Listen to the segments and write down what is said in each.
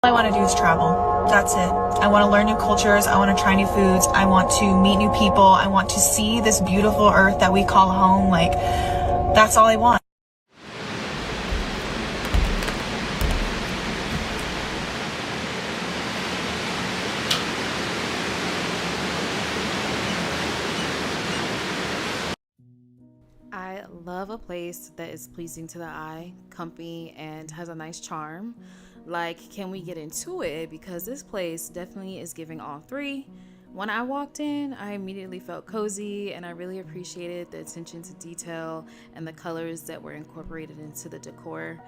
All I want to do is travel. That's it. I want to learn new cultures. I want to try new foods. I want to meet new people. I want to see this beautiful earth that we call home. Like, that's all I want. I love a place that is pleasing to the eye, comfy, and has a nice charm. Like, can we get into it? Because this place definitely is giving all three. When I walked in, I immediately felt cozy, and I really appreciated the attention to detail and the colors that were incorporated into the decor.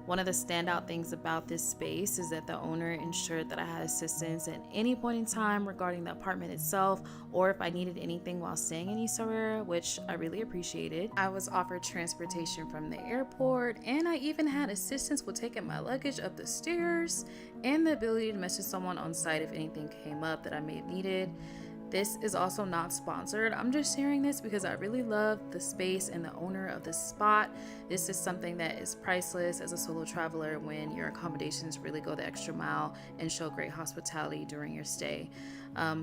One of the standout things about this space is that the owner ensured that I had assistance at any point in time regarding the apartment itself, or if I needed anything while staying in Essaouira, which I really appreciated. I was offered transportation from the airport, and I even had assistance with taking my luggage up the stairs, and the ability to message someone on site if anything came up that I may have needed. This is also not sponsored. I'm just sharing this because I really love the space and the owner of the spot. This is something that is priceless as a solo traveler when your accommodations really go the extra mile and show great hospitality during your stay.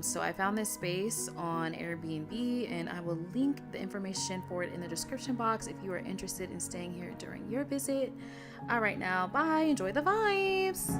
So I found this space on Airbnb, and I will link the information for it in the description box if you are interested in staying here during your visit. All right, now, bye. Enjoy the vibes.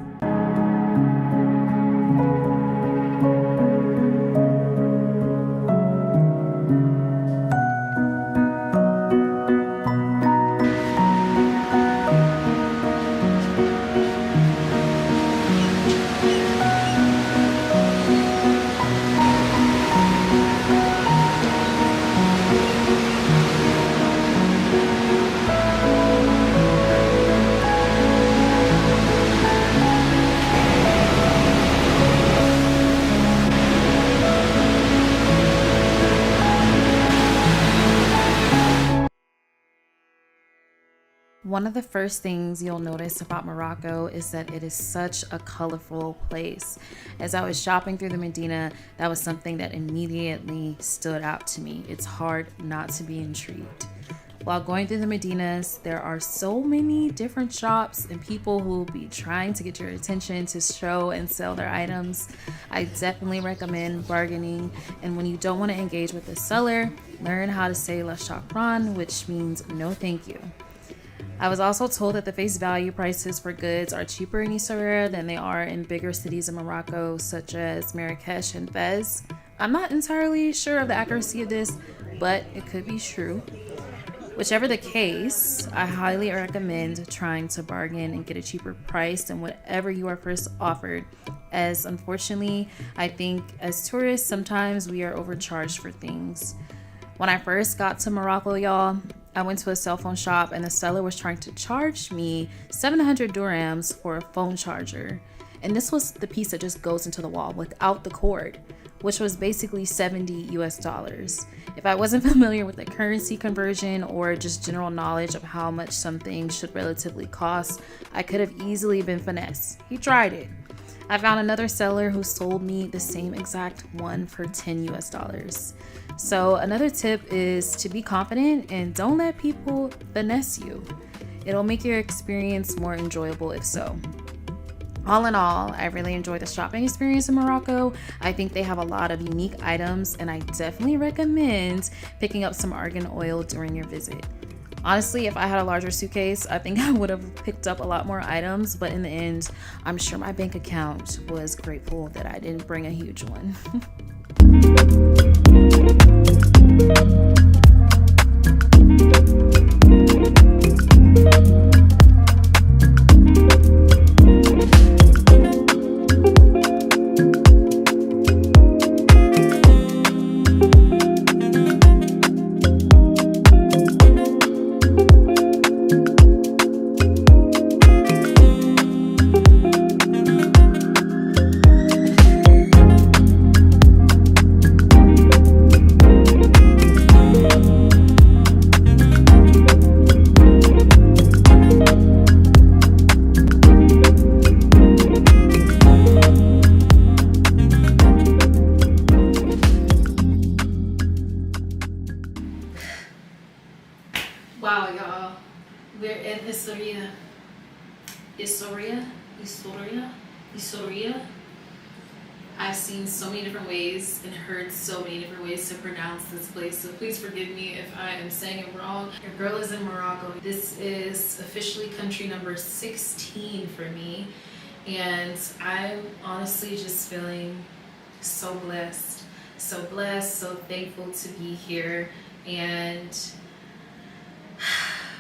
One of the first things you'll notice about Morocco is that it is such a colorful place. As I was shopping through the Medina, that was something that immediately stood out to me. It's hard not to be intrigued. While going through the Medinas, there are so many different shops and people who will be trying to get your attention to show and sell their items. I definitely recommend bargaining, and when you don't want to engage with the seller, learn how to say la shukran, which means no thank you. I was also told that the face value prices for goods are cheaper in Essaouira than they are in bigger cities in Morocco, such as Marrakesh and Fez. I'm not entirely sure of the accuracy of this, but it could be true. Whichever the case, I highly recommend trying to bargain and get a cheaper price than whatever you are first offered, as unfortunately, I think as tourists, sometimes we are overcharged for things. When I first got to Morocco, y'all, I went to a cell phone shop and the seller was trying to charge me 700 dirhams for a phone charger. And this was the piece that just goes into the wall without the cord, which was basically $70 US. If I wasn't familiar with the currency conversion or just general knowledge of how much something should relatively cost, I could have easily been finessed. He tried it. I found another seller who sold me the same exact one for $10 US. So another tip is to be confident and don't let people finesse you. It'll make your experience more enjoyable if so. All in all, I really enjoyed the shopping experience in Morocco. I think they have a lot of unique items, and I definitely recommend picking up some argan oil during your visit. Honestly, if I had a larger suitcase, I think I would have picked up a lot more items, but in the end, I'm sure my bank account was grateful that I didn't bring a huge one. Essaouira. I've seen so many different ways and heard so many different ways to pronounce this place, so please forgive me if I am saying it wrong. Your girl is in Morocco. This is officially country number 16 for me, and I'm honestly just feeling so blessed, so thankful to be here. And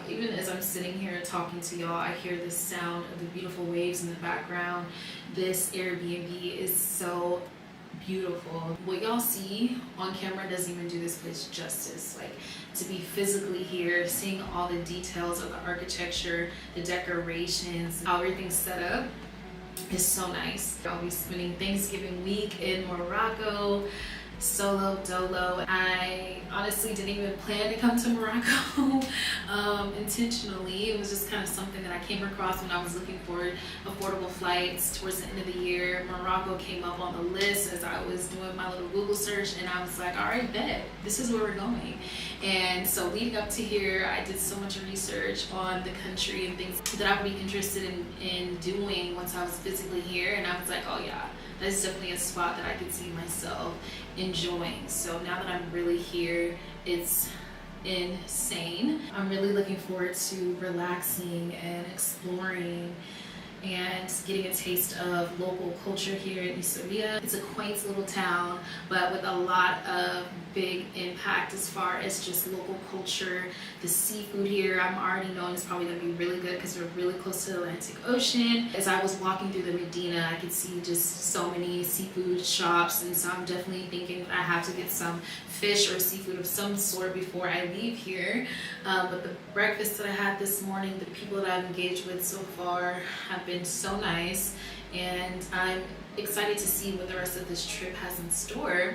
even as I'm sitting here talking to y'all, I hear the sound of the beautiful waves in the background. This Airbnb is so beautiful. What y'all see on camera doesn't even do this place justice. Like, to be physically here, seeing all the details of the architecture, the decorations, how everything's set up is so nice. I'll be spending Thanksgiving week in Morocco, solo dolo. I honestly didn't even plan to come to Morocco intentionally. It was just kind of something that I came across when I was looking for affordable flights towards the end of the year. Morocco came up on the list as I was doing my little Google search, and I was like, all right, bet, this is where we're going. And so leading up to here, I did so much research on the country and things that I would be interested in doing once I was physically here, and I was like, oh yeah, that's definitely a spot that I could see myself enjoying. So now that I'm really here, it's insane. I'm really looking forward to relaxing and exploring and getting a taste of local culture here in Essaouira. It's a quaint little town, but with a lot of big impact as far as just local culture. The seafood here, I'm already knowing it's probably gonna be really good because we're really close to the Atlantic Ocean. As I was walking through the Medina, I could see just so many seafood shops, and so I'm definitely thinking I have to get some fish or seafood of some sort before I leave here. But the breakfast that I had this morning, the people that I've engaged with so far have been so nice, and I'm excited to see what the rest of this trip has in store.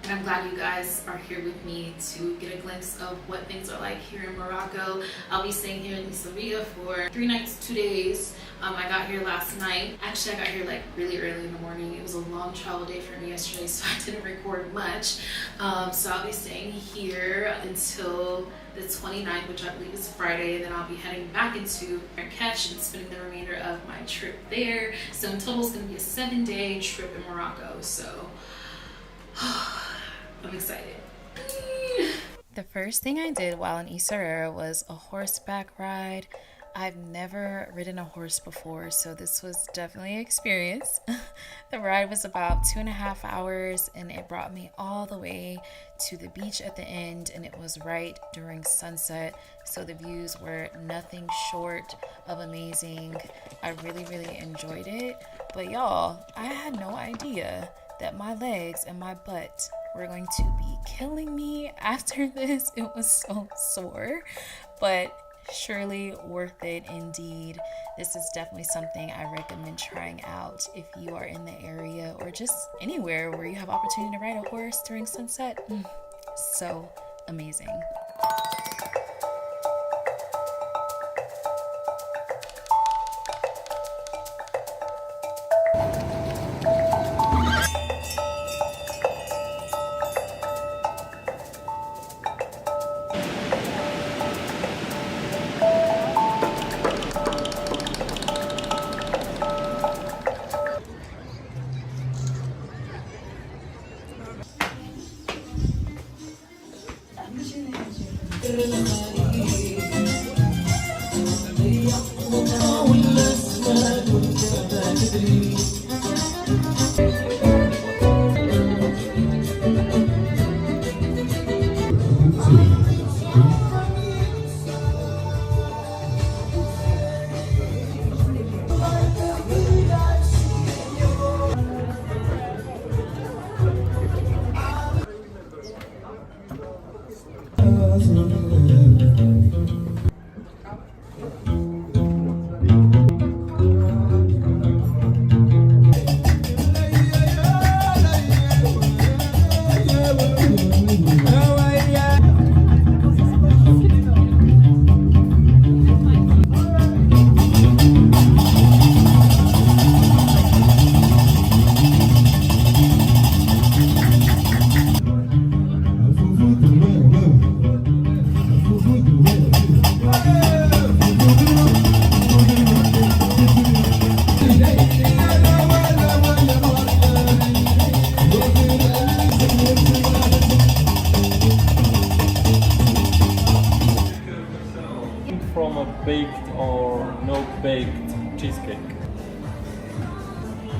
And I'm glad you guys are here with me to get a glimpse of what things are like here in Morocco. I'll be staying here in Essaouira for 3 nights, 2 days. I got here last night. Actually, I got here like really early in the morning. It was a long travel day for me yesterday, so I didn't record much. So I'll be staying here until the 29th, which I believe is Friday, and then I'll be heading back into Marrakesh and spending the remainder of my trip there. So in total, it's going to be a 7-day trip in Morocco. So I'm excited. The first thing I did while in Essaouira was a horseback ride. I've never ridden a horse before, so this was definitely an experience. The ride was about 2.5 hours, and it brought me all the way to the beach at the end, and it was right during sunset, so the views were nothing short of amazing. I really enjoyed it. But y'all, I had no idea that my legs and my butt were going to be killing me after this. It was so sore, but surely worth it indeed. This is definitely something I recommend trying out if you are in the area or just anywhere where you have opportunity to ride a horse during sunset. So amazing.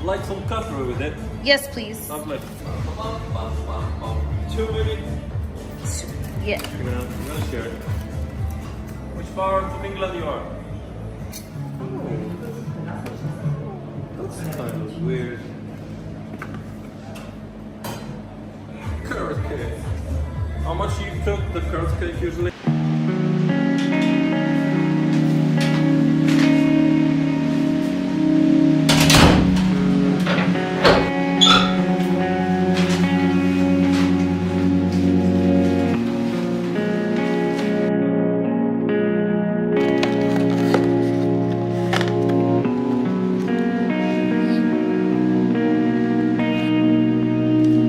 like some cutlery with it? Yes, please. Lovely. 2 minutes. Yeah. You're gonna share it. Which part of England you are? That's kind of weird. Carrot cake. How much you cook the carrot cake usually?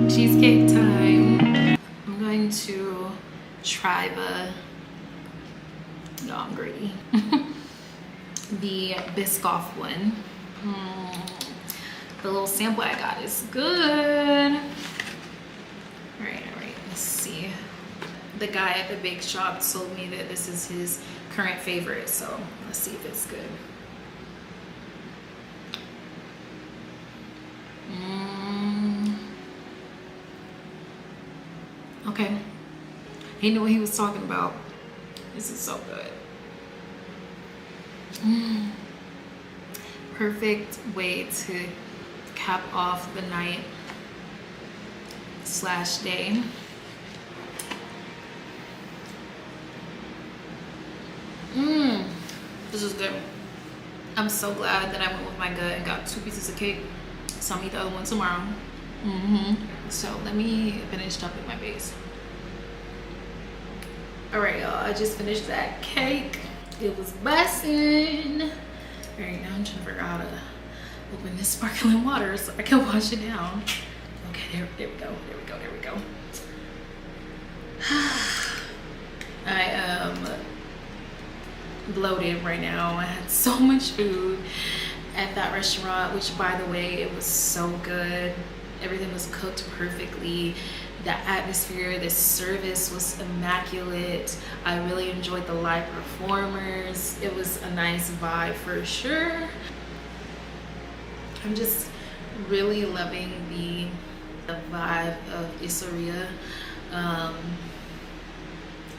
Cheesecake time. I'm going to try no, I'm greedy. The Biscoff one. The little sample I got is good. All right, let's see. The guy at the bake shop told me that this is his current favorite, so let's see if it's good. Okay, he knew what he was talking about. This is so good. Perfect way to cap off the night / day. This is good. I'm so glad that I went with my gut and got 2 pieces of cake. So I'll eat the other one tomorrow. So let me finish chopping my base. All right, y'all, I just finished that cake. It was bussin'. All right, now I'm trying to figure out how to open this sparkling water so I can wash it down. Okay, there we go. I am bloated right now. I had so much food at that restaurant, which, by the way, it was so good. Everything was cooked perfectly. The atmosphere, the service was immaculate. I really enjoyed the live performers. It was a nice vibe for sure. I'm just really loving the vibe of Essaouira.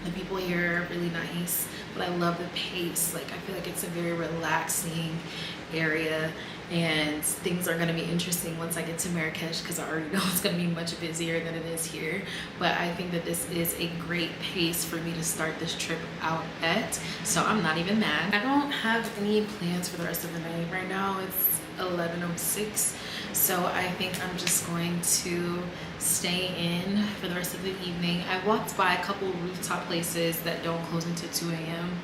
The people here are really nice, but I love the pace. Like, I feel like it's a very relaxing area, and things are going to be interesting once I get to Marrakesh, because I already know it's going to be much busier than it is here. But I think that this is a great pace for me to start this trip out at, so I'm not even mad. I don't have any plans for the rest of the night. Right now it's 11:06, so I think I'm just going to stay in for the rest of the evening. I walked by a couple rooftop places that don't close until 2 a.m,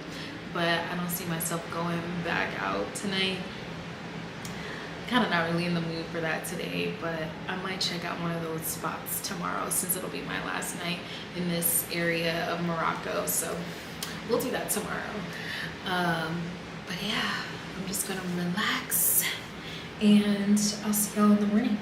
but I don't see myself going back out tonight. Kind of not really in the mood for that today, but I might check out one of those spots tomorrow, since it'll be my last night in this area of Morocco, so we'll do that tomorrow. But yeah, I'm just gonna relax, and I'll see y'all in the morning.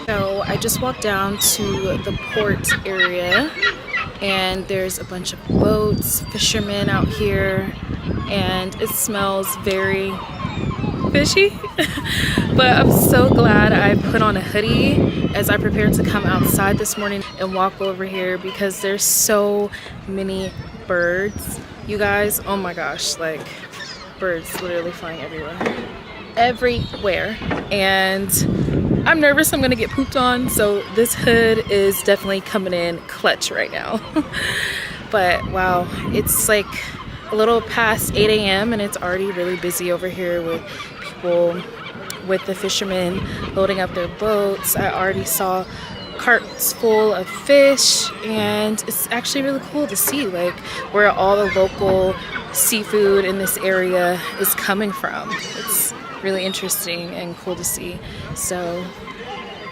So I just walked down to the port area, and there's a bunch of boats, fishermen out here, and it smells very fishy. But I'm so glad I put on a hoodie as I prepared to come outside this morning and walk over here, because there's so many birds, you guys. Oh my gosh, like, birds literally flying everywhere, and I'm nervous I'm gonna get pooped on, so this hood is definitely coming in clutch right now. But wow, it's like a little past 8 a.m. and it's already really busy over here with people, with the fishermen loading up their boats. I already saw carts full of fish, and it's actually really cool to see like where all the local seafood in this area is coming from. It's really interesting and cool to see. So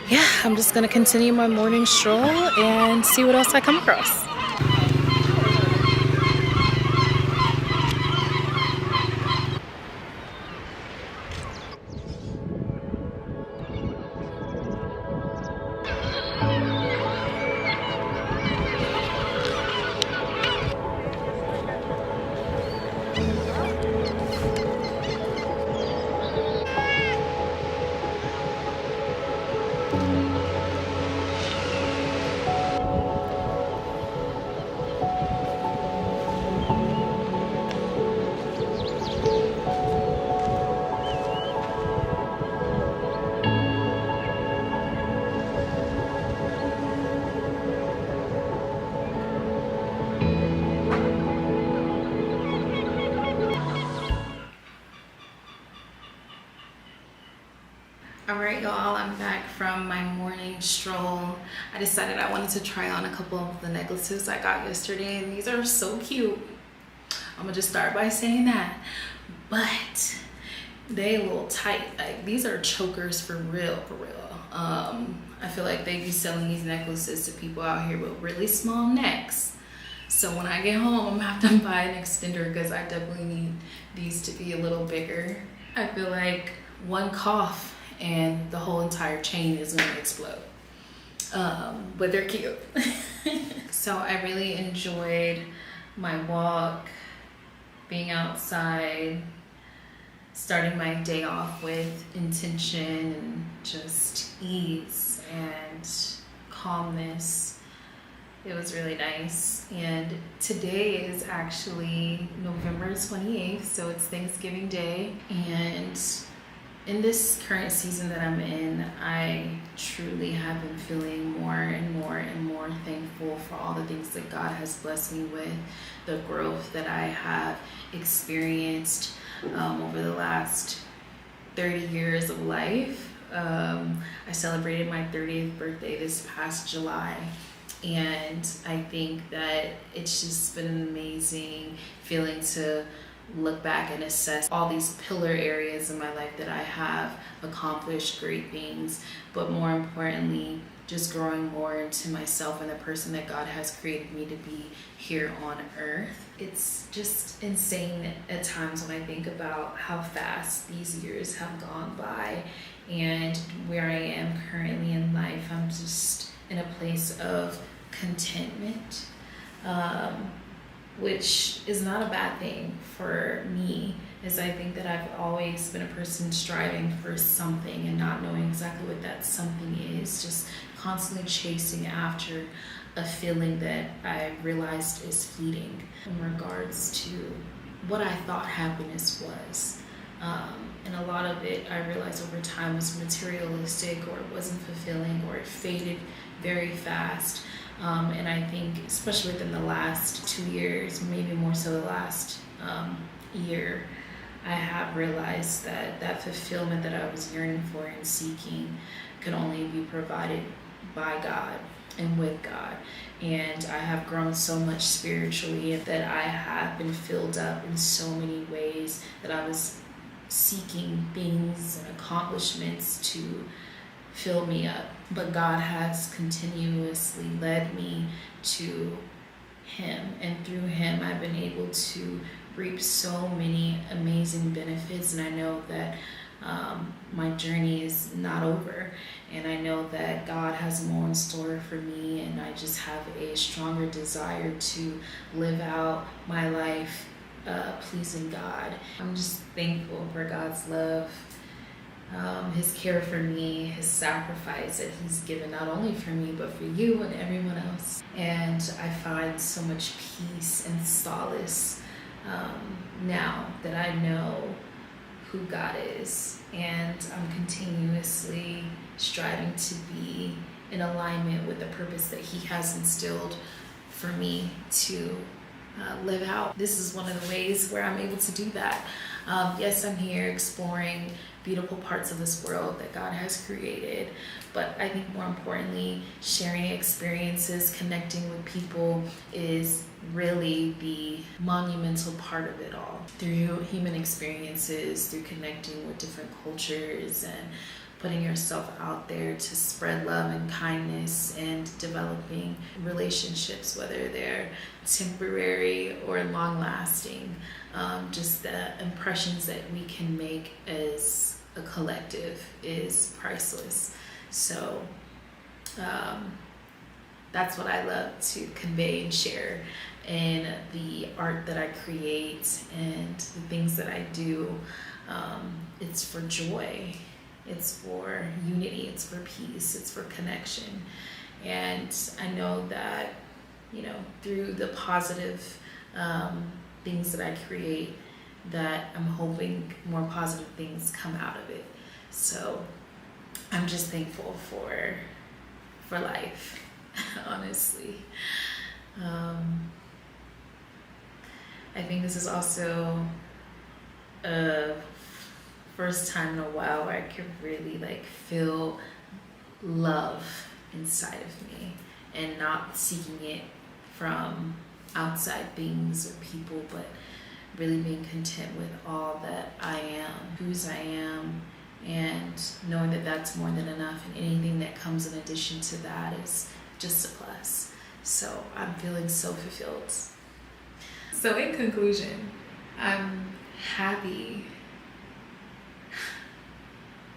yeah, I'm just gonna continue my morning stroll and see what else I come across. Alright y'all, I'm back from my morning stroll. I decided I wanted to try on a couple of the necklaces I got yesterday, and these are so cute. I'm gonna just start by saying that. But they a little tight. Like, these are chokers for real, for real. I feel like they be selling these necklaces to people out here with really small necks. So when I get home, I'm gonna have to buy an extender because I definitely need these to be a little bigger. I feel like one cough and the whole entire chain is gonna explode. But they're cute. So I really enjoyed my walk, being outside, starting my day off with intention and just ease and calmness. It was really nice. And today is actually November 28th, so it's Thanksgiving Day. And in this current season that I'm in, I truly have been feeling more and more and more thankful for all the things that God has blessed me with, the growth that I have experienced over the last 30 years of life. I celebrated my 30th birthday this past July, and I think that it's just been an amazing feeling to look back and assess all these pillar areas in my life that I have accomplished great things, but more importantly, just growing more into myself and the person that God has created me to be here on earth. It's just insane at times when I think about how fast these years have gone by and where I am currently in life. I'm just in a place of contentment, which is not a bad thing for me, as I think that I've always been a person striving for something and not knowing exactly what that something is, just constantly chasing after a feeling that I realized is fleeting in regards to what I thought happiness was. And a lot of it, I realized over time, was materialistic, or it wasn't fulfilling, or it faded very fast. And I think, especially within the last 2 years, maybe more so the last year, I have realized that that fulfillment that I was yearning for and seeking could only be provided by God and with God. And I have grown so much spiritually that I have been filled up in so many ways that I was seeking things and accomplishments to fill me up. But God has continuously led me to Him, and through Him I've been able to reap so many amazing benefits. And I know that my journey is not over, and I know that God has more in store for me, and I just have a stronger desire to live out my life pleasing God. I'm just thankful for God's love, His care for me, His sacrifice that He's given not only for me but for you and everyone else. And I find so much peace and solace now that I know who God is, and I'm continuously striving to be in alignment with the purpose that He has instilled for me to live out. This is one of the ways where I'm able to do that. Yes, I'm here exploring beautiful parts of this world that God has created, but I think more importantly, sharing experiences, connecting with people is really the monumental part of it all. Through human experiences, through connecting with different cultures and putting yourself out there to spread love and kindness and developing relationships, whether they're temporary or long-lasting. Just the impressions that we can make as a collective is priceless. So that's what I love to convey and share in the art that I create and the things that I do. It's for joy, it's for unity, it's for peace, it's for connection. And I know that, you know, through the positive things that I create, that I'm hoping more positive things come out of it. So I'm just thankful for life, honestly. I think this is also a first time in a while where I could really like feel love inside of me and not seeking it from outside things or people, but really being content with all that I am, whose I am, and knowing that that's more than enough, and anything that comes in addition to that is just a plus. So I'm feeling so fulfilled. So in conclusion, I'm happy.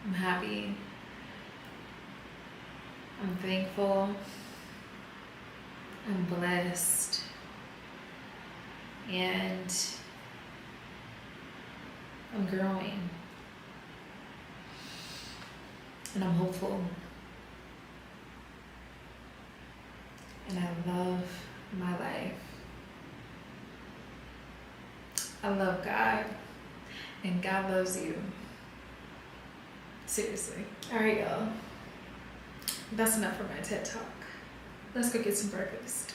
I'm happy. I'm thankful. I'm blessed. And I'm growing. And I'm hopeful. And I love my life. I love God. And God loves you. Seriously. Alright, y'all. That's enough for my TED Talk. Let's go get some breakfast.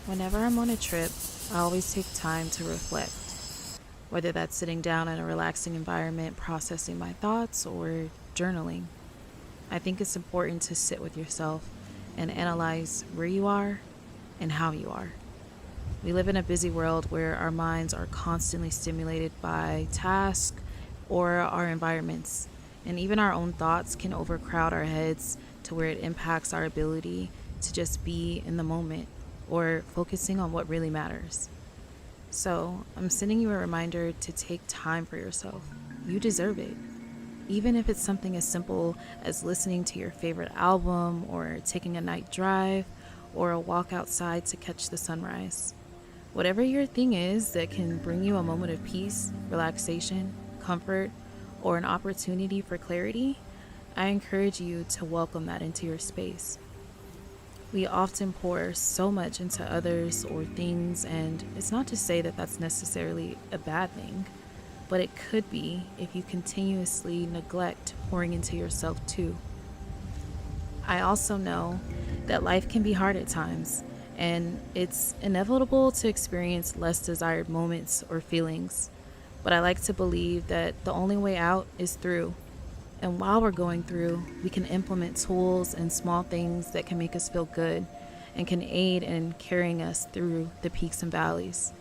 Whenever I'm on a trip, I always take time to reflect, whether that's sitting down in a relaxing environment, processing my thoughts, or journaling. I think it's important to sit with yourself and analyze where you are and how you are. We live in a busy world where our minds are constantly stimulated by tasks or our environments, and even our own thoughts can overcrowd our heads to where it impacts our ability to just be in the moment or focusing on what really matters. So I'm sending you a reminder to take time for yourself. You deserve it. Even if it's something as simple as listening to your favorite album or taking a night drive or a walk outside to catch the sunrise. Whatever your thing is that can bring you a moment of peace, relaxation, comfort, or an opportunity for clarity, I encourage you to welcome that into your space. We often pour so much into others or things, and it's not to say that that's necessarily a bad thing, but it could be if you continuously neglect pouring into yourself too. I also know that life can be hard at times, and it's inevitable to experience less desired moments or feelings, but I like to believe that the only way out is through. And while we're going through, we can implement tools and small things that can make us feel good and can aid in carrying us through the peaks and valleys.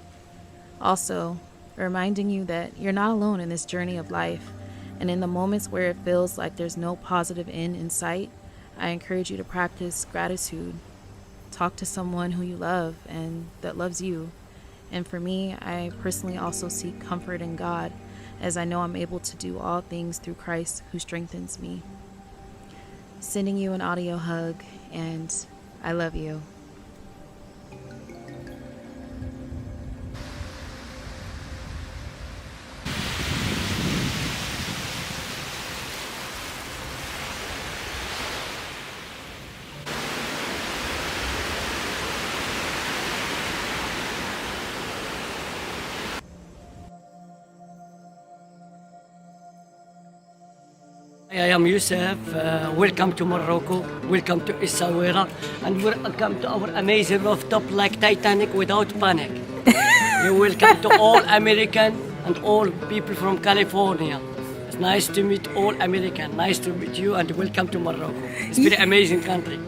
Also, reminding you that you're not alone in this journey of life, and in the moments where it feels like there's no positive end in sight, I encourage you to practice gratitude. Talk to someone who you love and that loves you. And for me, I personally also seek comfort in God, as I know I'm able to do all things through Christ who strengthens me. Sending you an audio hug, and I love you. I am Youssef. Welcome to Morocco. Welcome to Essaouira. And welcome to our amazing rooftop like Titanic without panic. You're welcome to all American and all people from California. It's nice to meet all American. Nice to meet you and welcome to Morocco. It's very amazing country.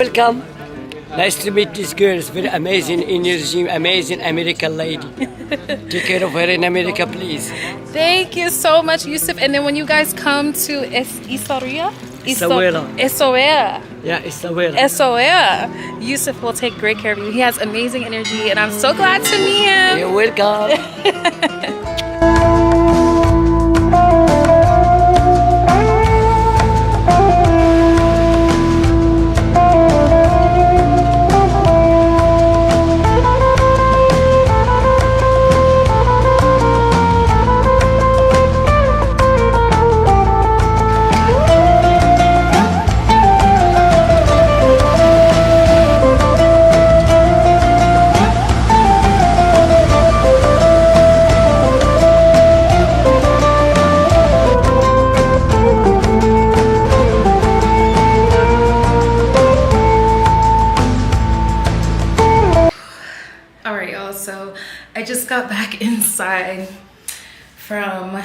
Welcome. Nice to meet this girl. It's very amazing energy, amazing American lady. Take care of her in America, please. Thank you so much, Yusuf. And then when you guys come to Essaouira? Essaouira. Yeah, Essaouira. Essaouira. Yusuf will take great care of you. He has amazing energy, and I'm so glad to meet him. You're welcome. Alright, y'all, so I just got back inside from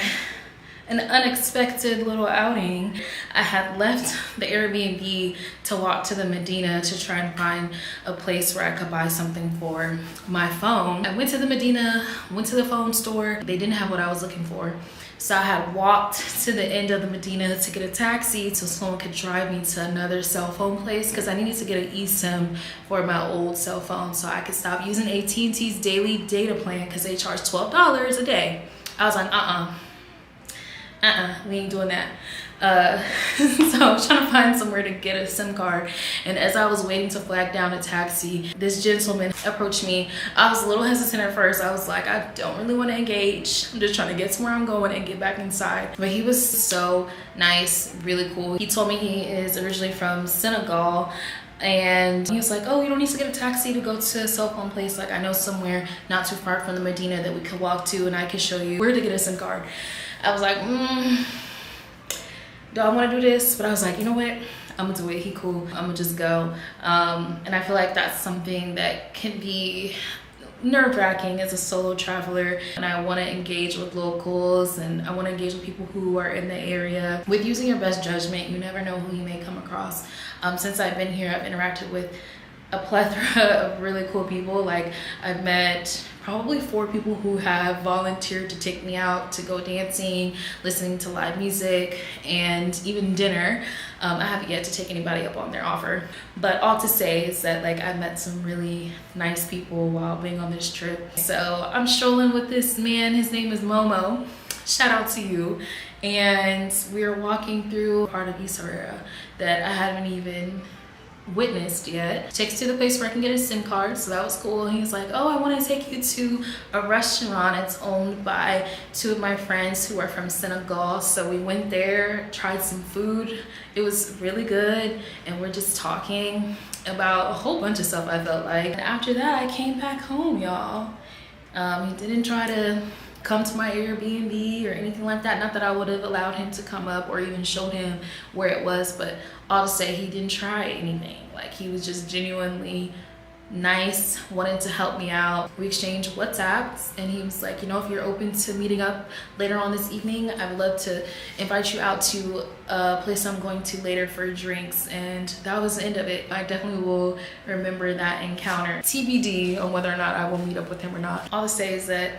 an unexpected little outing. I had left the Airbnb to walk to the Medina to try and find a place where I could buy something for my phone. I went to the Medina, went to the phone store. They didn't have what I was looking for. So I had walked to the end of the Medina to get a taxi so someone could drive me to another cell phone place because I needed to get an eSIM for my old cell phone so I could stop using AT&T's daily data plan because they charge $12 a day. I was like, we ain't doing that. So I was trying to find somewhere to get a SIM card, and as I was waiting to flag down a taxi, this gentleman approached me. I was a little hesitant at first. I was like, I don't really want to engage. I'm just trying to get to where I'm going and get back inside. But he was so nice, really cool. He told me he is originally from Senegal, and he was like, oh, you don't need to get a taxi to go to a cell phone place. Like, I know somewhere not too far from the Medina that we could walk to and I can show you where to get a SIM card. I was like, do I want to do this? But I was like, you know what? I'm gonna do it. He cool. I'm gonna just go. And I feel like that's something that can be nerve-wracking as a solo traveler, and I want to engage with locals and I want to engage with people who are in the area. With using your best judgment, you never know who you may come across. Since I've been here, I've interacted with a plethora of really cool people. Like, I've met probably 4 people who have volunteered to take me out to go dancing, listening to live music, and even dinner. I haven't yet to take anybody up on their offer. But all to say is that, like, I've met some really nice people while being on this trip. So I'm strolling with this man. His name is Momo. Shout out to you. And we're walking through a part of Essaouira that I haven't even witnessed yet. Takes to the place where I can get a SIM card, so that was cool. He's like, oh, I want to take you to a restaurant. It's owned by 2 of my friends who are from Senegal. So we went there, tried some food. It was really good, and we're just talking about a whole bunch of stuff, I felt like. And after that, I came back home, y'all. He didn't try to come to my Airbnb or anything like that. Not that I would have allowed him to come up or even showed him where it was, but all to say, he didn't try anything. Like, he was just genuinely nice, wanted to help me out. We exchanged WhatsApps, and he was like, you know, if you're open to meeting up later on this evening, I would love to invite you out to a place I'm going to later for drinks. And that was the end of it. I definitely will remember that encounter. TBD on whether or not I will meet up with him or not. All to say is that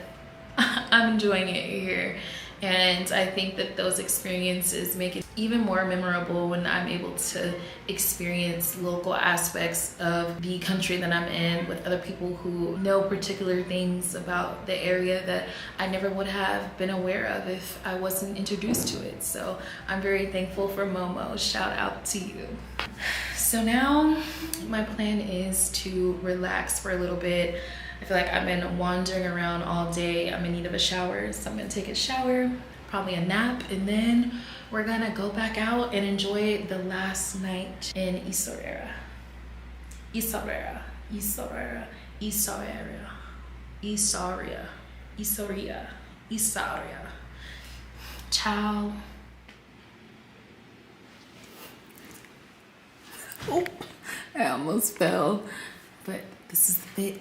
I'm enjoying it here, and I think that those experiences make it even more memorable when I'm able to experience local aspects of the country that I'm in with other people who know particular things about the area that I never would have been aware of if I wasn't introduced to it. So I'm very thankful for Momo. Shout out to you. So now my plan is to relax for a little bit. I feel like I've been wandering around all day. I'm in need of a shower, so I'm gonna take a shower, probably a nap, and then we're gonna go back out and enjoy the last night in Essaouira. Essaouira, Essaouira, Essaouira, Essaouira, Essaouira, Essaouira. Ciao. Oh, I almost fell. But this is the bit